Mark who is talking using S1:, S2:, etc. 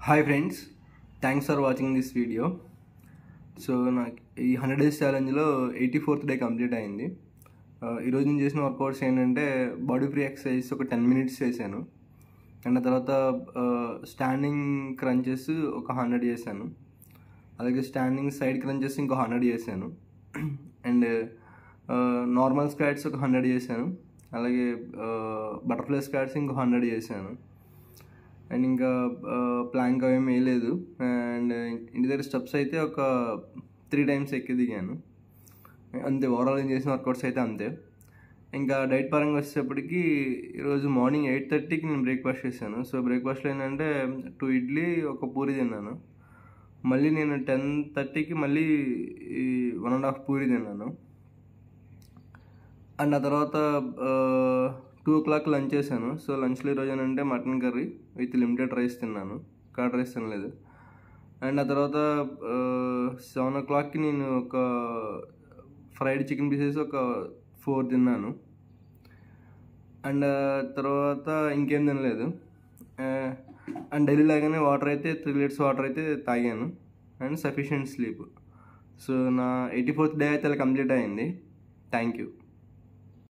S1: Hi friends, thanks for watching this video. So నాకు ఈ 100 days ఛాలెంజ్లో 84th day complete అయింది. ఈరోజు నేను చేసిన వర్కౌట్స్ ఏంటంటే బాడీ ఫ్రీ ఎక్సర్సైజ్ ఒక 10 minutes చేశాను. అండ్ తర్వాత స్టాండింగ్ క్రంచెస్ ఒక 100 చేశాను. అలాగే స్టాండింగ్ సైడ్ క్రంచెస్ ఇంకో 100 చేశాను. అండ్ నార్మల్ స్క్వాట్స్ ఒక 100 చేశాను. అలాగే బటర్ఫ్లై స్క్వాట్స్ ఇంకో 100 చేశాను. అండ్ ఇంకా ప్లాంక్ అవేం వేయలేదు. అండ్ ఇంటి దగ్గర స్టెప్స్ అయితే ఒక 3 times ఎక్కి దిగాను అంతే. ఓవరాల్ చేసిన వర్కౌట్స్ అయితే అంతే. ఇంకా డైట్ పరంగా వచ్చేటప్పటికి ఈరోజు మార్నింగ్ 8:30కి నేను బ్రేక్ఫాస్ట్ చేశాను. సో బ్రేక్ఫాస్ట్లో ఏంటంటే 2 ఇడ్లీ ఒక పూరి తిన్నాను. మళ్ళీ నేను 10:30కి మళ్ళీ 1.5 పూరి తిన్నాను. అండ్ ఆ తర్వాత 2 o'clock లంచ్ చేశాను. సో లంచ్లో ఈరోజు ఏంటంటే mutton curry with limited rice తిన్నాను, కర్డ్ రైస్ తినలేదు. అండ్ ఆ తర్వాత 7 o'clockకి నేను ఒక ఫ్రైడ్ చికెన్ పీసెస్ ఒక 4 తిన్నాను. అండ్ తర్వాత ఇంకేం తినలేదు. అండ్ డైలీ లాగానే వాటర్ అయితే 3 liters వాటర్ అయితే తాగాను. And sufficient sleep. సో నా 84th డే అయితే అలా కంప్లీట్ అయింది. Thank you.